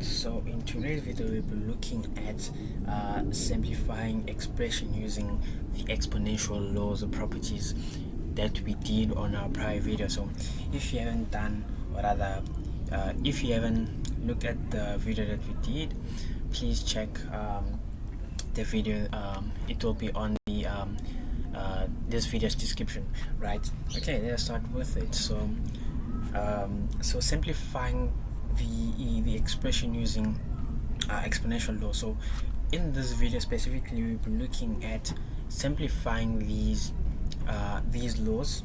So in today's video we'll be looking at simplifying expression using the exponential laws or properties that we did on our prior video. So if you haven't done, or rather if you haven't looked at the video that we did, please check the video. It will be on the this video's description, right? Okay, let's start with it. So simplifying the expression using exponential law. So in this video specifically we'll be looking at simplifying these laws,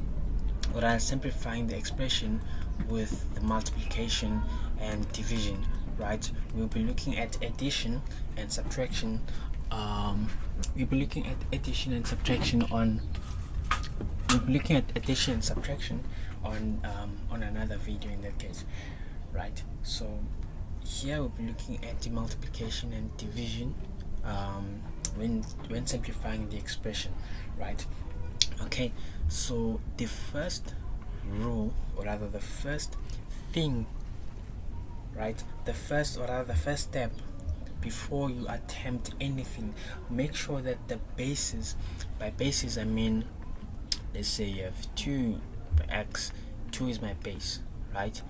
or rather simplifying the expression with the multiplication and division, right? We'll be looking at addition and subtraction. We'll be looking at addition and subtraction on another video in that case, right? So here we'll be looking at the multiplication and division when simplifying the expression, right? Okay, so the first rule, or rather the first thing, right, the first step before you attempt anything, make sure that the bases, by bases I mean, let's say you have 2x, 2 is my base, right?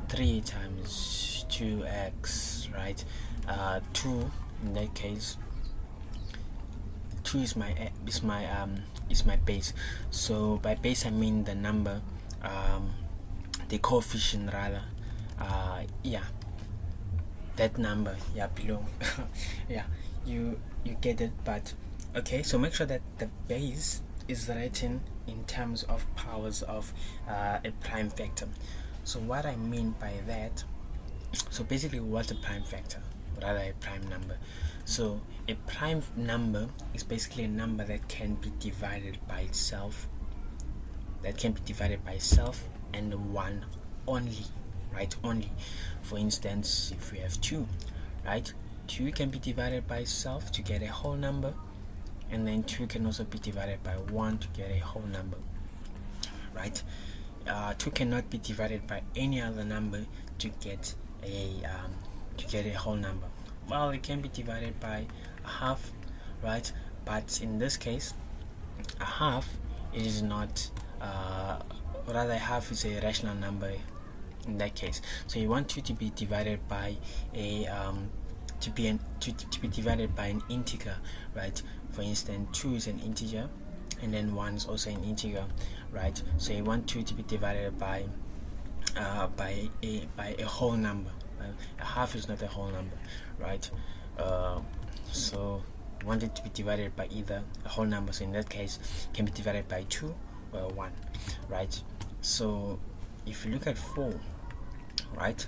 3 times 2x, right? 2 in that case, 2 is my base. So by base I mean the number, the coefficient rather, yeah, that number, yeah, below. Yeah, you get it. But okay, so make sure that the base is written in terms of powers of a prime factor. So what I mean by that, so basically what's a prime factor, rather a prime number? So a prime number is basically a number that can be divided by itself, and one only, right? Only. For instance, if we have 2, right, 2 can be divided by itself to get a whole number, and then 2 can also be divided by 1 to get a whole number, right? 2 cannot be divided by any other number to get a whole number. Well, it can be divided by a half, right? But in this case, a half, it is not, rather a half is a rational number in that case. So you want 2 to be divided by a to be divided by an integer, right? For instance, 2 is an integer, and then 1 is also an integer, right? So you want 2 to be divided by a whole number. A half is not a whole number, right? So you want it to be divided by either a whole number, so in that case it can be divided by 2 or 1, right? So if you look at 4, right,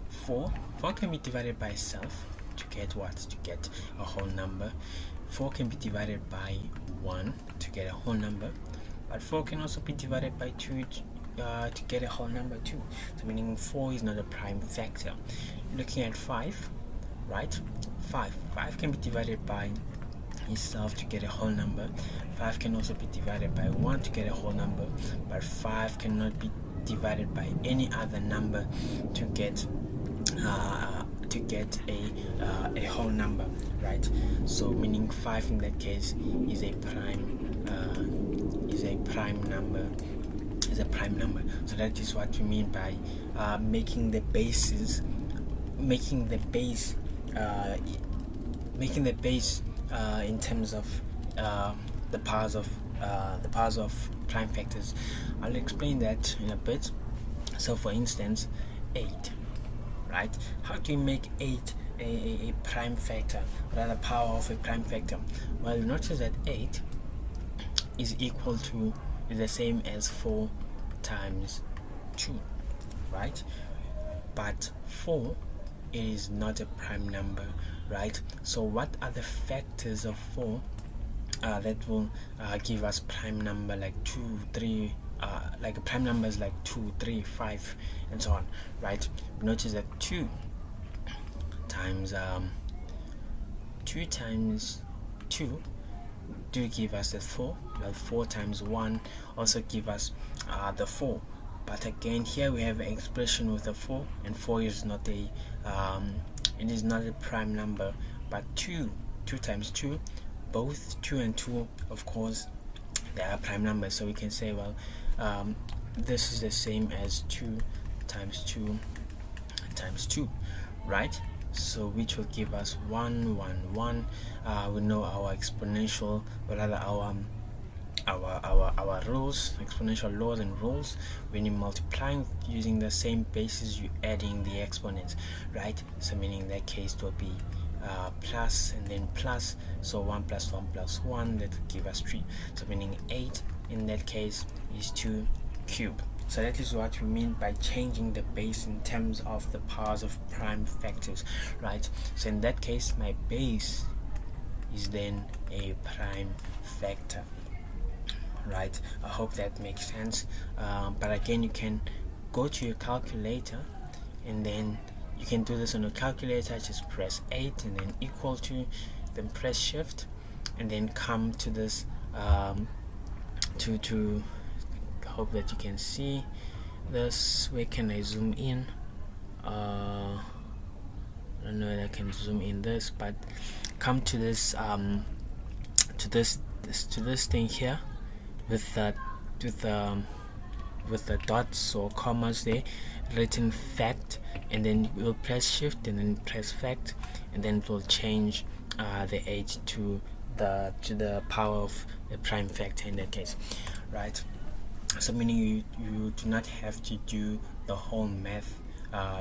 4 can be divided by itself to get what? To get a whole number. 4 can be divided by 1 to get a whole number, but 4 can also be divided by 2 to get a whole number too. So meaning 4 is not a prime factor. Looking at 5, right, 5 can be divided by itself to get a whole number. 5 can also be divided by 1 to get a whole number, but 5 cannot be divided by any other number to get a whole number, right? So meaning 5 in that case is a prime number. So that is what we mean by making the base in terms of the powers of prime factors. I'll explain that in a bit. So for instance, 8, right? How do you make 8 a prime factor, rather power of a prime factor? Well, notice that 8 is the same as 4 times 2, right? But 4 is not a prime number, right? So what are the factors of 4 that will give us prime number like 2, 3, like prime numbers like 2, 3, 5, and so on, right? Notice that 2 times 2 do give us the 4. Well, 4 times 1 also give us the 4. But again, here we have an expression with a 4, and 4 is not a it is not a prime number, but 2 times 2, both 2 and 2, of course, they are prime numbers. So we can say, well, this is the same as 2 times 2 times 2, right? So which will give us 1 1 1. We know our exponential, or rather our rules, exponential laws and rules. When you're multiplying using the same basis, you're adding the exponents, right? So meaning in that case it will be plus and then plus, so 1 plus 1 plus 1, that will give us 3. So meaning 8 in that case is 2 cubed. So that is what we mean by changing the base in terms of the powers of prime factors, right? So in that case, my base is then a prime factor, right? I hope that makes sense. But again, you can go to your calculator, and then you can do this on your calculator. Just press 8 and then equal to, then press shift, and then come to this to hope that you can see this. Where can I zoom in? I don't know if I can zoom in this, but come to this to this thing here with the dots or commas there written fact, and then we'll press shift and then press fact, and then it will change the 8 to the power of the prime factor in that case, right? So meaning you do not have to do the whole math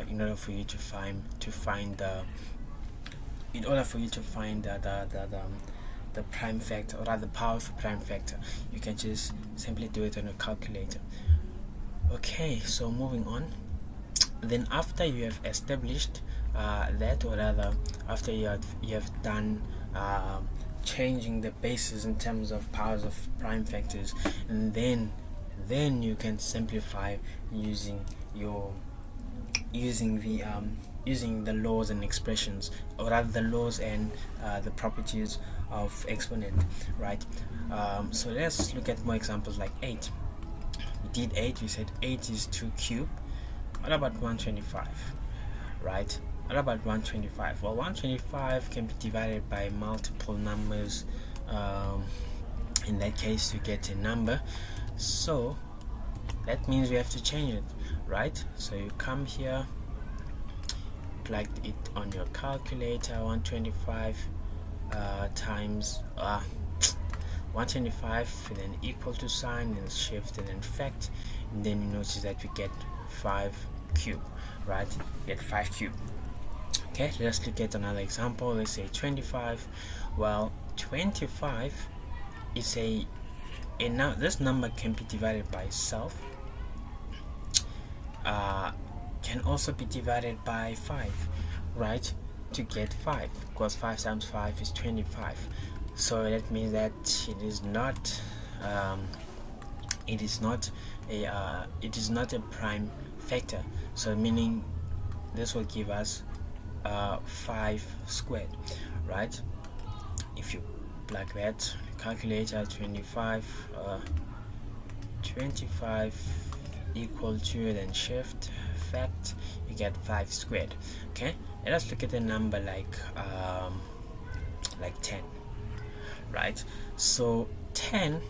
in order for you to find the prime factor, or rather the power of the prime factor. You can just simply do it on a calculator. Okay, so moving on. Then after you have established that, or rather after you have done changing the bases in terms of powers of prime factors, and then you can simplify using the laws and expressions, or rather the laws and the properties of exponent, right? So let's look at more examples like 8. We did 8. We said 8 is 2 cubed. What about 125, right? What about 125? Well, 125 can be divided by multiple numbers. In that case, you get a number. So that means we have to change it, right? So you come here, plug it on your calculator. 125 times 125, and then equal to sign, and shift, and then fact, and then you notice that we get 5 cubed, right? We get 5 cubed. Okay, let's look at another example. Let's say 25. Well, 25 is now this number can be divided by itself, can also be divided by 5, right, to get 5, because 5 times 5 is 25. So that means that it is not a prime factor. So meaning this will give us 5 squared, right? If you plug that calculator, 25 equal to, then shift fact, you get 5 squared. Okay, let us look at a number like 10, right? So 10,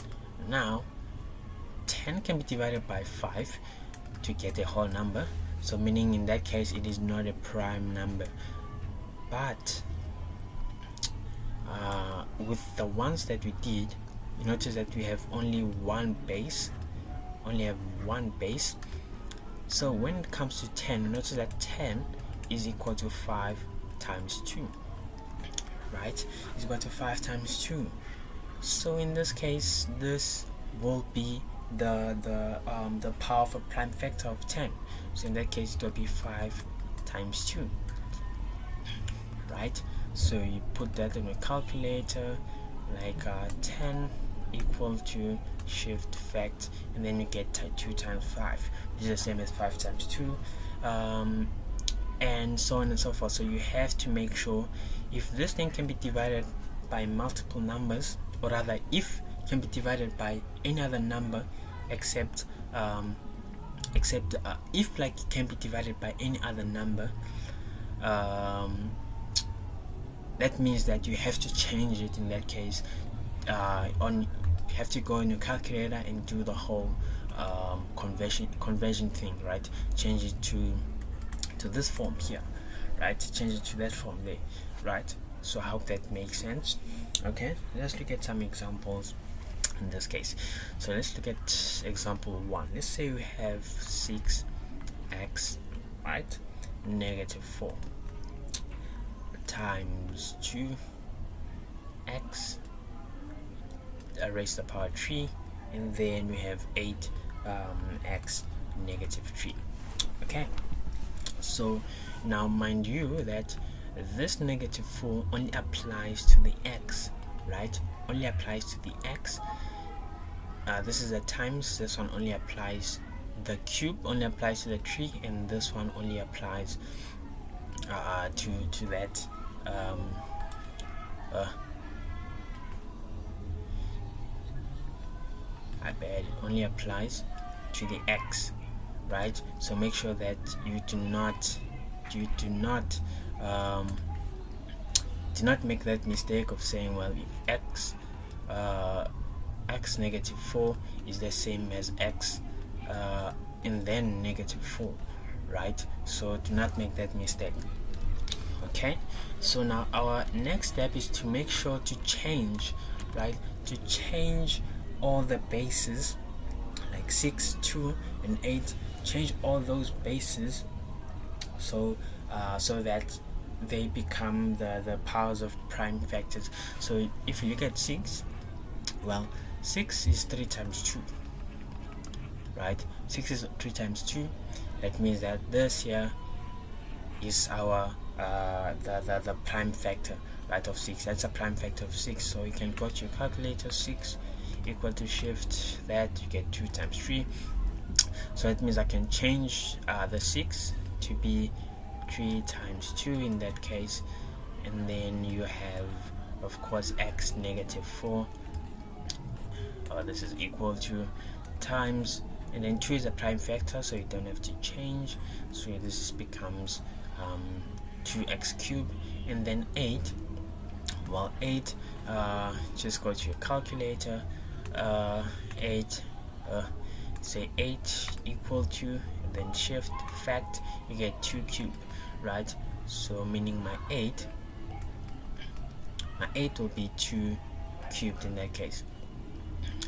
now 10 can be divided by 5 to get a whole number. So meaning in that case it is not a prime number. But with the ones that we did, you notice that we have only one base. So when it comes to 10, you notice that 10 is equal to 5 times 2, right? Is equal to 5 times 2. So in this case, this will be the power of a prime factor of 10. So in that case it will be 5 times 2, right? So you put that in a calculator, like 10 equal to shift fact, and then you get 2 times 5, which is the same as 5 times 2, and so on and so forth. So you have to make sure if this thing can be divided by multiple numbers, or rather if it can be divided by any other number except if like it can be divided by any other number, that means that you have to change it. In that case, you have to go in your calculator and do the whole conversion thing, right? Change it to this form here, right? Change it to that form there, right? So I hope that makes sense. Okay, let's look at some examples in this case. So let's look at example 1. Let's say we have 6x, right, negative 4 times 2x raised to the power 3, and then we have 8x negative 3. Okay, so now mind you that this negative 4 only applies to the x, right? Only applies to the x. This is a times, this one only applies, the cube only applies to the 3, and this one only applies to that I bet it only applies to the x, right? So make sure that you do not make that mistake of saying, well, if x negative 4 is the same as x and then negative 4, right? So do not make that mistake. Okay, so now our next step is to make sure to change, right? To change all the bases, like 6, 2 and 8, change all those bases so that they become the powers of prime factors. So if you look at 6, well, 6 is 3 times 2, right? 6 is 3 times 2. That means that this here is our the prime factor, right, of 6. That's a prime factor of 6. So you can go to your calculator. 6 equal to shift that, you get 2 times 3. So that means I can change the 6 to be 3 times 2 in that case, and then you have, of course, x negative 4. This is equal to times, and then 2 is a prime factor, so you don't have to change. So this becomes 2x cubed, and then 8. Well, 8, just go to your calculator. 8, say 8 equal to, and then shift fact, you get 2 cubed, right? So meaning my 8 will be 2 cubed in that case.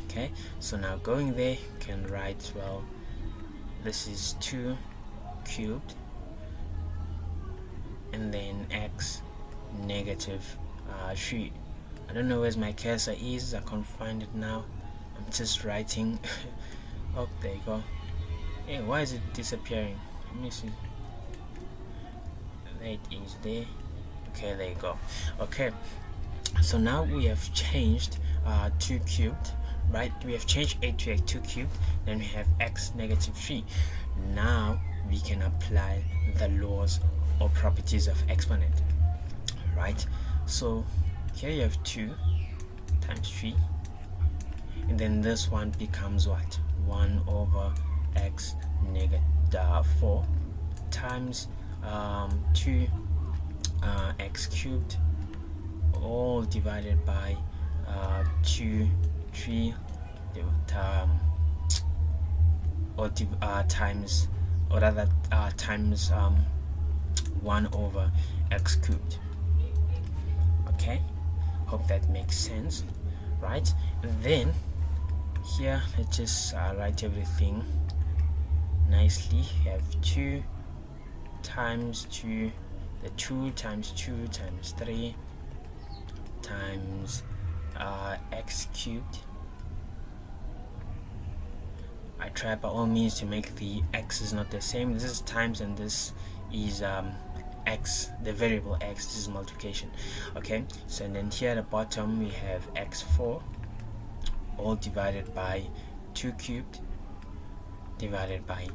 Okay, so now going there, you can write, well, this is 2 cubed, and then x negative 3. I don't know where my cursor is, I can't find it now. I'm just writing. Oh, there you go. Hey, why is it disappearing? Let me see. There it is there. Okay, there you go. Okay, so now we have changed 2 cubed, right? We have changed 8 to 2 cubed, then we have x negative 3. Now we can apply the laws or properties of exponent, right? So here you have 2 times 3, and then this one becomes what? 1 over x negative 4 times 2 x cubed, all divided by 2 3 times, or rather times 1 over x cubed. Okay, hope that makes sense, right? And then here let's just write everything nicely. You have 2 times 2, the 2 times 2 times 3 times x cubed. I try by all means to make the x's not the same. This is times and this is x, the variable x. This is multiplication. Okay, so and then here at the bottom we have x4, all divided by 2 cubed divided by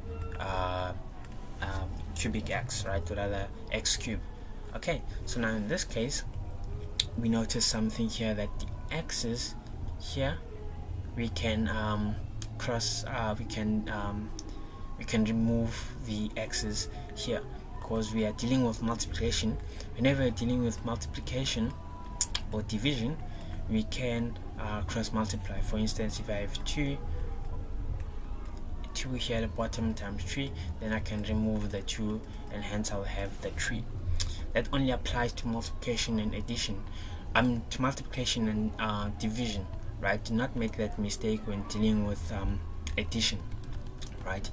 cubic x, right, or rather x cubed. Okay, so now in this case we notice something here, that the x's here we can we can remove the x's here, because we are dealing with multiplication. Whenever we're dealing with multiplication or division, we can cross multiply. For instance, if I have 2 here at the bottom times 3, then I can remove the 2 and hence I'll have the 3. That only applies to multiplication and addition. To multiplication and division, right? Do not make that mistake when dealing with addition, right?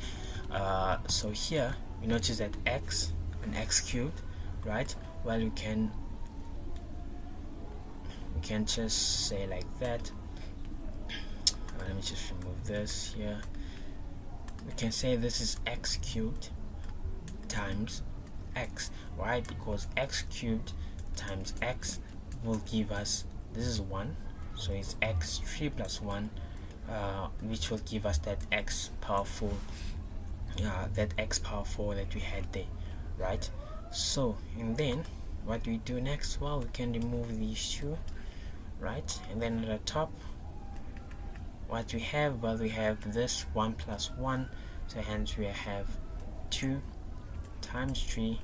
So here you notice that x and x cubed, right? Well, we can just say like that. Let me just remove this here. We can say this is x cubed times x, right? Because x cubed times x will give us, this is 1, so it's x3 plus 1, which will give us that x power 4, that we had there, right? So, and then what do we do next? Well, we can remove these two, right? And then at the top, what we have, well, we have this 1 plus 1, so hence we have 2 times 3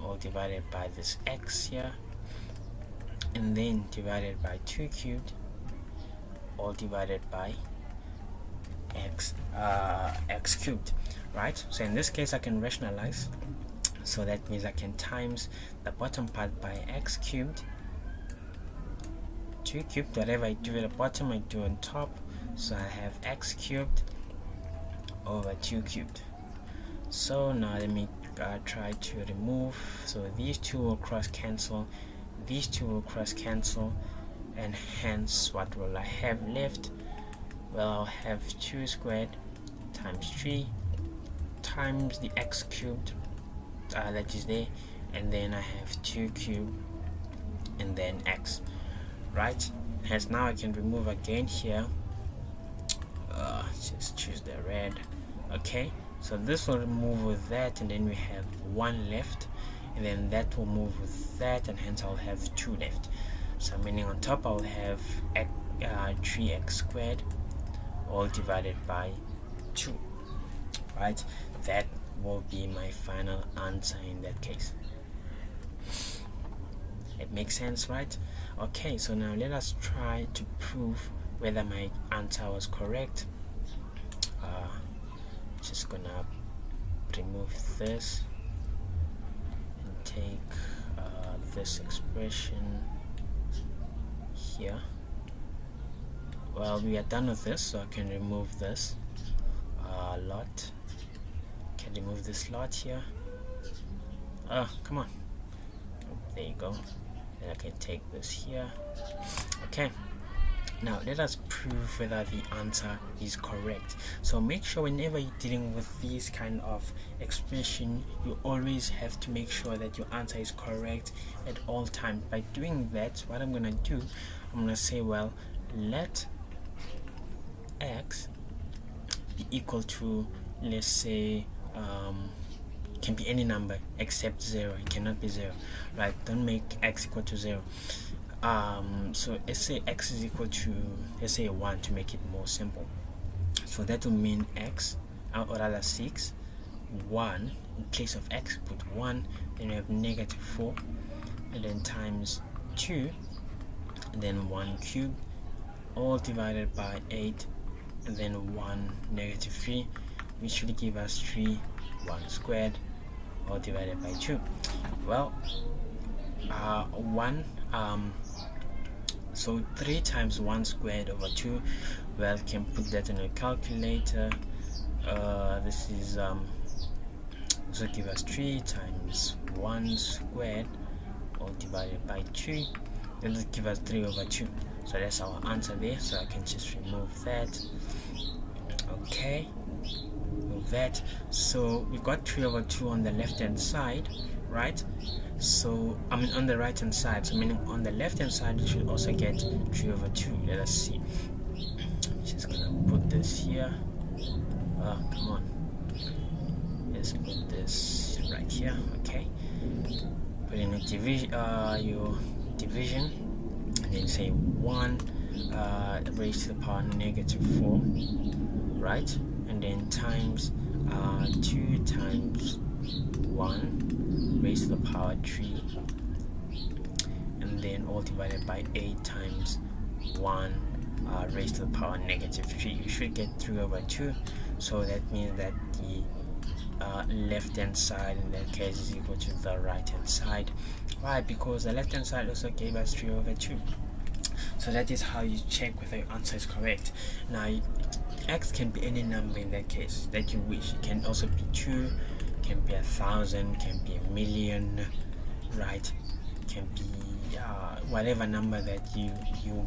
all divided by this x here, and then divided by 2 cubed all divided by x cubed, right? So in this case I can rationalize, so that means I can times the bottom part by x cubed, 2 cubed, whatever I do at the bottom I do on top, so I have x cubed over 2 cubed. So now let me try to remove, so these two will cross cancel, these two will cross cancel, and hence what will I have left? Well, I'll have 2 squared times 3 times the x cubed that is there, and then I have 2 cubed and then x, right? Hence now I can remove again here, just choose the red. Okay, so this will remove with that, and then we have 1 left, and then that will move with that, and hence I'll have 2 left. So meaning on top I'll have 3x squared all divided by 2, right? That will be my final answer in that case. It makes sense, right? Okay, so now let us try to prove whether my answer was correct. Just gonna remove this and take this expression here. Well, we are done with this, so I can remove this lot. Can remove this lot here. Come on. There you go. Then I can take this here. Okay. Now let us prove whether the answer is correct. So make sure whenever you're dealing with these kind of expression, you always have to make sure that your answer is correct at all times. By doing that, what I'm gonna do, I'm gonna say, well, let x be equal to, let's say, can be any number except 0. It cannot be 0, right? Don't make x equal to 0. So let's say x is equal to, let's say 1 to make it more simple. So that will mean x, or rather 6, 1, in place of x put 1, then we have negative 4, and then times 2, and then 1 cubed, all divided by 8, and then 1 negative 3, which will give us 3, 1 squared, all divided by 2. Well, 1, so 3 times 1 squared over 2, well, can put that in a calculator. This is this will give us 3 times 1 squared all divided by 2. That will give us 3 over 2. So that's our answer there, so I can just remove that. Okay, move that. So we got 3 over 2 on the left hand side, right? So I mean on the right hand side, so meaning on the left hand side you should also get 3 over 2. Let us see. Just gonna put this here. Come on, let's put this right here. Okay, put in a division, your division, and then say 1 raised to the power negative 4, right? And then times 2 times 1 raised to the power 3, and then all divided by 8 times 1 raised to the power negative 3. You should get 3 over 2, so that means that the left hand side in that case is equal to the right hand side. Why? Because the left hand side also gave us 3 over 2. So that is how you check whether your answer is correct. Now x can be any number in that case that you wish. It can also be 2, can be 1,000, can be 1,000,000, right? It can be whatever number that you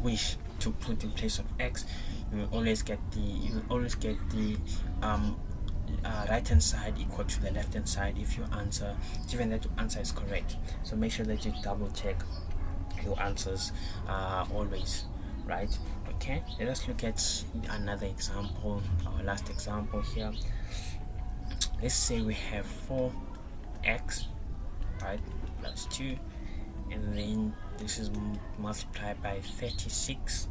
wish to put in place of x. You will always get the right hand side equal to the left hand side if your answer, given that your answer is correct. So make sure that you double check your answers always, right? Okay, let us look at another example, our last example here. Let's say we have 4x, right, plus 2, and then this is multiplied by 36,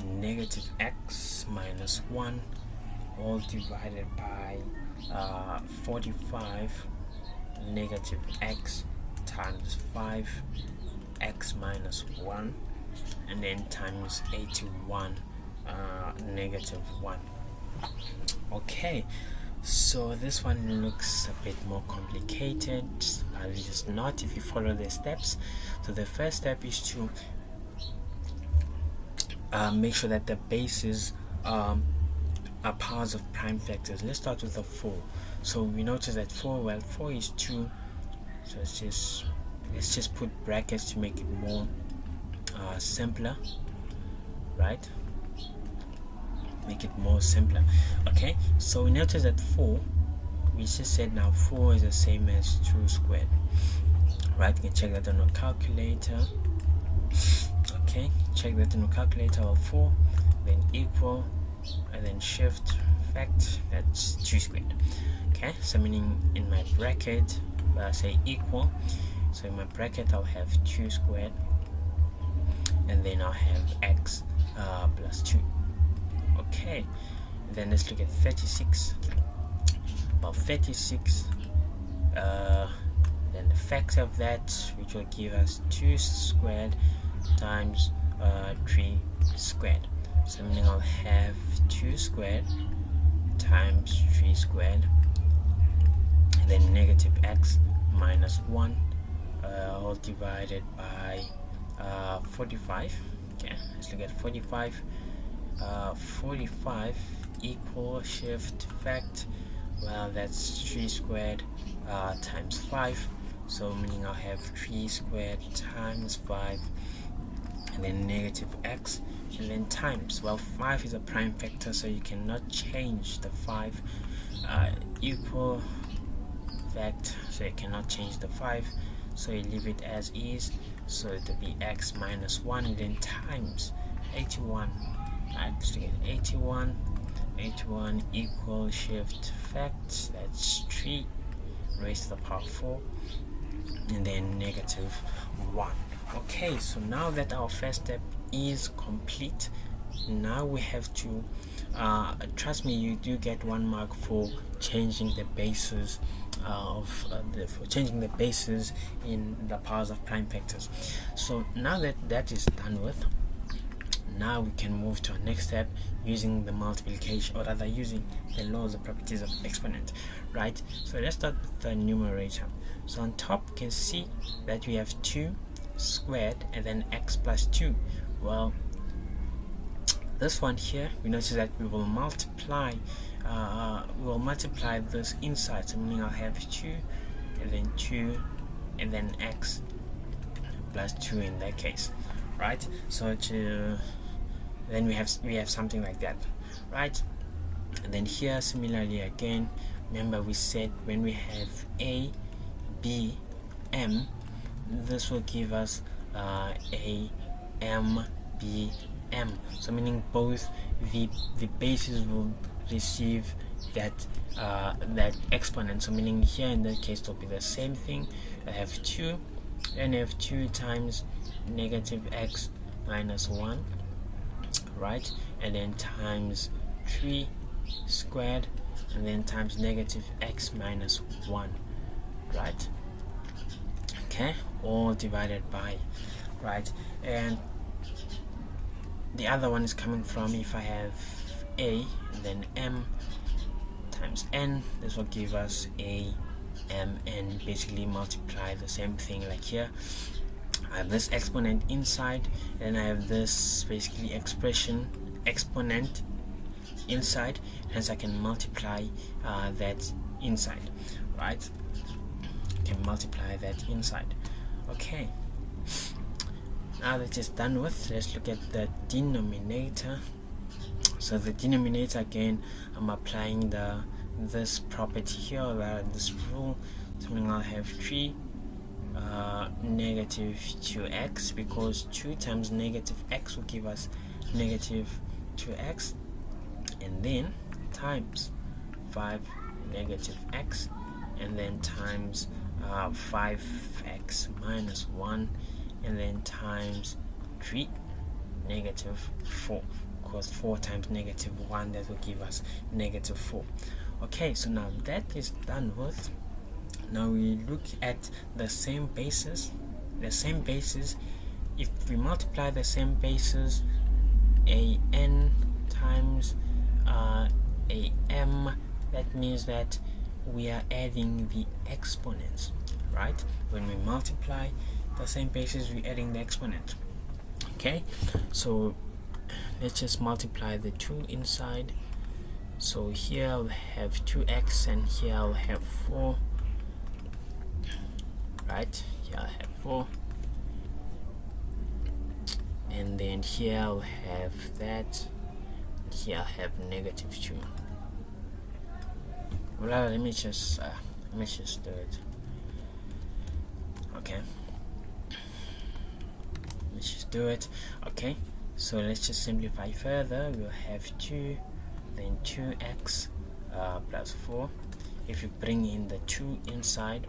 negative x minus 1, all divided by 45, negative x times 5, x minus 1, and then times 81, negative 1. Okay, so this one looks a bit more complicated, but it is not if you follow the steps. So the first step is to make sure that the bases are powers of prime factors. Let's start with the 4. So we notice that 4 is 2, so let's just put brackets to make it more simpler, right? Make it more simpler. Okay, so we notice that 4, we just said now 4 is the same as 2 squared, right? You can check that on a calculator. Okay, check that on a calculator. Or 4, then equal, and then shift fact, that's 2 squared. Okay, so meaning in my bracket I say equal, so in my bracket I'll have 2 squared, and then I'll have x plus 2. Okay, then let's look at 36. Well, 36, then the factor of that, which will give us 2 squared times 3 squared. So meaning I'll have 2 squared times 3 squared, and then negative x minus 1, all divided by 45. Okay, let's look at 45. 45 equal shift fact, well, that's 3 squared times 5, so meaning I'll have 3 squared times 5, and then negative x, and then times, well, 5 is a prime factor, so you cannot change the 5, equal fact, so you cannot change the 5, so you leave it as is, so it will be x minus 1, and then times 81. Right, let's look at 81. 81 equal shift fact, that's 3 raised to the power 4, and then negative 1. Okay, so now that our first step is complete, now we have to trust me, you do get 1 mark for changing the bases in the powers of prime factors. So now that that is done with, now we can move to our next step using the multiplication, or rather using the laws of properties of exponent, right? So let's start with the numerator. So on top you can see that we have 2 squared and then x plus 2. Well, this one here, we notice that we will multiply this inside, so meaning I'll have 2 and then 2 and then x plus 2 in that case, right? So then we have something like that, right? And then here similarly again, remember we said when we have a, b, m, this will give us a, m, b, m, so meaning both the bases will receive that exponent, so meaning here in that case it will be the same thing. I have 2, then I have 2 times negative x minus 1, right, and then times 3 squared, and then times negative x minus 1, right? Okay, all divided by, right? And the other one is coming from, if I have a and then m times n, this will give us a m, and basically multiply the same thing like here. I have this exponent inside, and I have this basically exponent inside, hence I can multiply that inside, right? I can multiply that inside. Okay, now that it's done with, let's look at the denominator. So the denominator, again, I'm applying this property here, this rule. So I'll have 3 negative 2x, because 2 times negative x will give us negative 2x, and then times 5 negative x, and then times 5x minus 1, and then times 3 negative 4, because 4 times negative 1, that will give us negative 4. Okay, so now that is done with, now we look at the same basis. If we multiply the same basis, an times am, that means that we are adding the exponents, right? When we multiply the same basis, we're adding the exponent. Okay, so let's just multiply the 2 inside. So here I'll have 2x, and here I'll have 4, right? Here I'll have 4, and then here I'll have that, and here I'll have negative 2. Well, let me just do it. Okay, let's just do it. Okay, so let's just simplify further. We'll have 2, then 2x plus 4. If you bring in the 2 inside,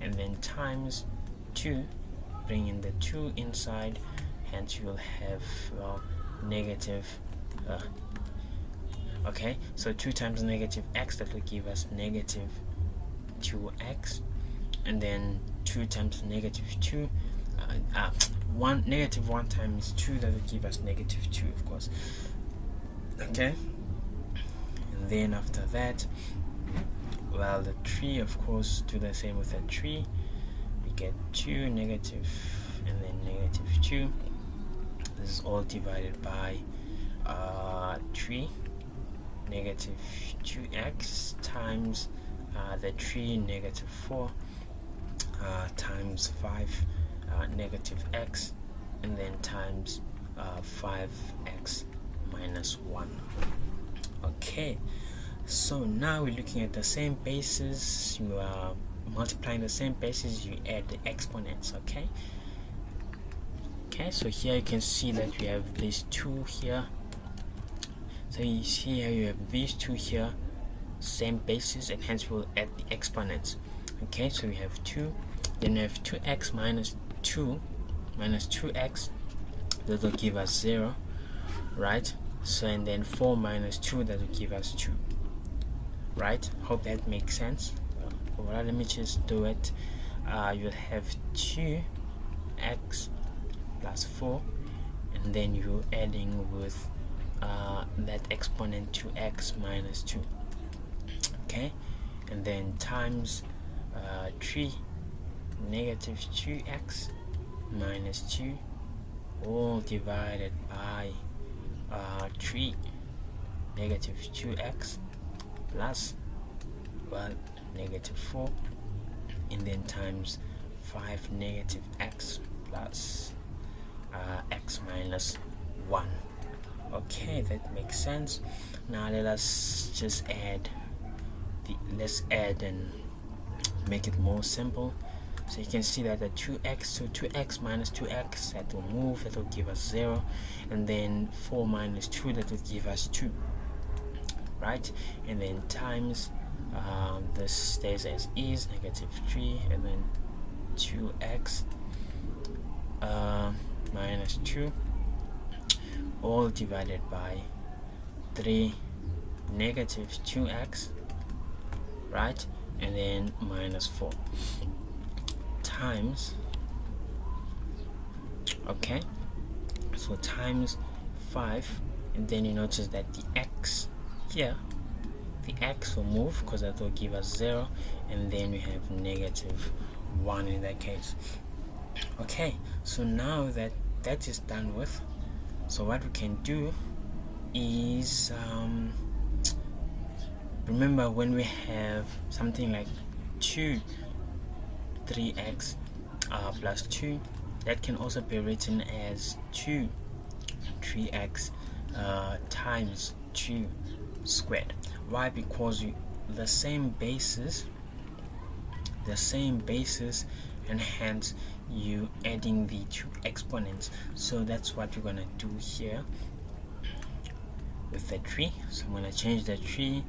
and then times 2, bring in the 2 inside, hence you will have negative okay, so 2 times negative x, that will give us negative 2x, and then 2 times negative 2, negative 1 times 2, that will give us negative 2, of course. Okay, and then after that, well, the 3, of course, do the same with the 3. We get 2 negative, and then negative 2. This is all divided by 3 negative 2x times the 3 negative 4 times 5 negative x, and then times 5x minus 1. Okay, so now we're looking at the same basis. You are multiplying the same basis, you add the exponents. Okay, so here you can see that we have these 2 here. So you see here you have these 2 here, same basis, and hence we'll add the exponents. Okay, so we have 2, then we have 2x minus 2 minus 2x, that will give us 0, right? So, and then 4 minus 2, that will give us 2, right? Hope that makes sense. Well, let me just do it. You'll have 2x plus 4, and then you're adding with that exponent 2x minus 2. Okay, and then times 3 negative 2x minus 2, all divided by 3 negative 2x plus, well, negative 4, and then times 5 negative x plus x minus 1. Okay, that makes sense. Now let us just add let's add and make it more simple. So you can see that the 2x, so 2x minus 2x, that will move, that will give us 0, and then 4 minus 2, that will give us 2, right? And then times this stays as is, negative 3, and then 2x minus 2, all divided by 3 negative 2x, right, and then minus 4 times, okay, so times 5, and then you notice that the x here, the x will move because that will give us 0, and then we have negative 1 in that case. Okay, so now that that is done with, so what we can do is remember when we have something like 3x plus 2, that can also be written as 3x times 2 squared. Why? Because the same basis, and hence you adding the two exponents. So that's what we're gonna do here with the 3. So I'm gonna change the 3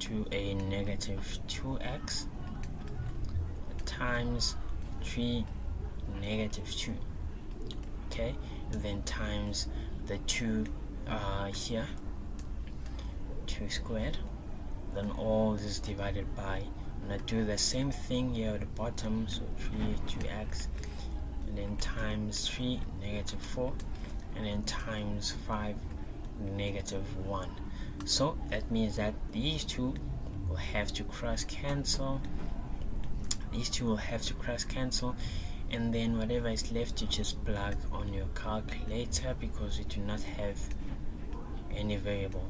to a negative 2x times 3 negative 2, okay, and then times the 2 here, 2 squared, then all this is divided by, I'm gonna do the same thing here at the bottom, so 2x, and then times 3 negative 4, and then times 5 negative 1. So that means that these two will have to cross cancel, and then whatever is left you just plug on your calculator, because we do not have any variable.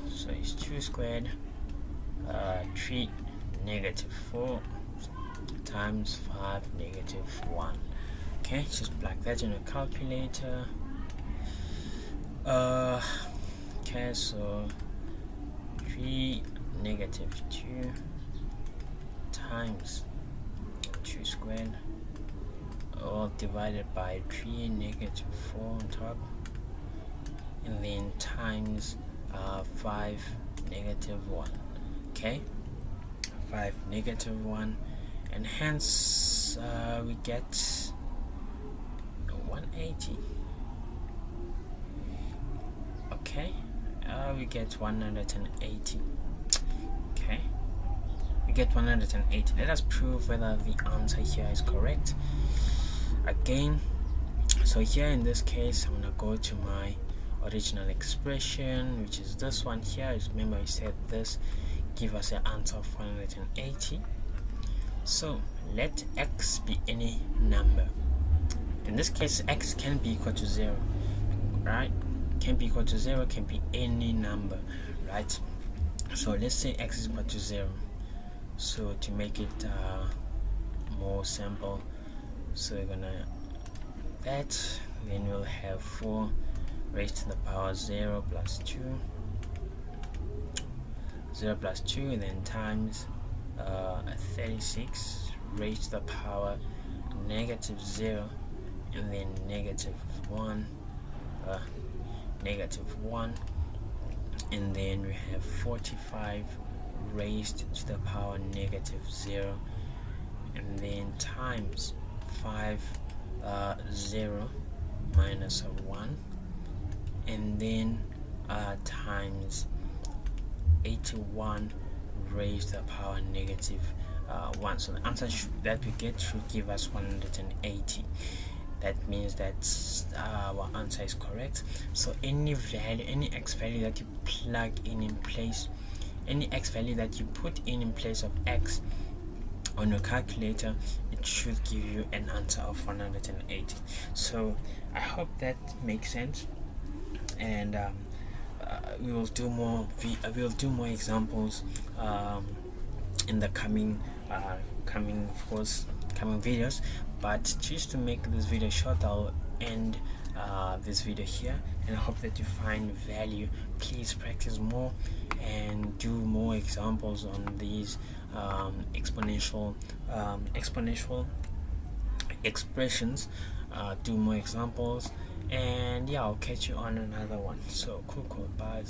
So it's 2 squared 3 negative 4 times 5 negative 1. Okay, just plug that in a calculator. Okay, so 3 negative 2 times 2 squared, all divided by 3 negative 4 on top, and then times 5 negative 1. Okay, 5 negative 1, and hence we get 180. Okay, we get 180. Okay, we get 180. Let us prove whether the answer here is correct. Again, so here in this case, I'm gonna go to my original expression, which is this one here. Remember, we said this give us an answer of 180. So let x be any number. In this case, x can be equal to 0, right? Can be equal to 0, can be any number, right? So let's say x is equal to 0. So to make it more simple, so we're gonna that, then we'll have 4 raised to the power 0 plus 2, 0 plus 2, and then times 36 raised to the power negative 0, and then negative 1, and then we have 45 raised to the power negative 0, and then times 0 minus 1, and then times 81 raised to the power negative 1. So the answer that we get should give us 180. That means that our answer is correct. So any value, any x value that you plug in place, any x value that you put in place of x on your calculator, it should give you an answer of 180. So I hope that makes sense, and we will do more examples in the coming videos. But just to make this video short, I'll end this video here, and I hope that you find value. Please practice more and do more examples on these exponential expressions. Do more examples, and yeah, I'll catch you on another one. So cool, bye.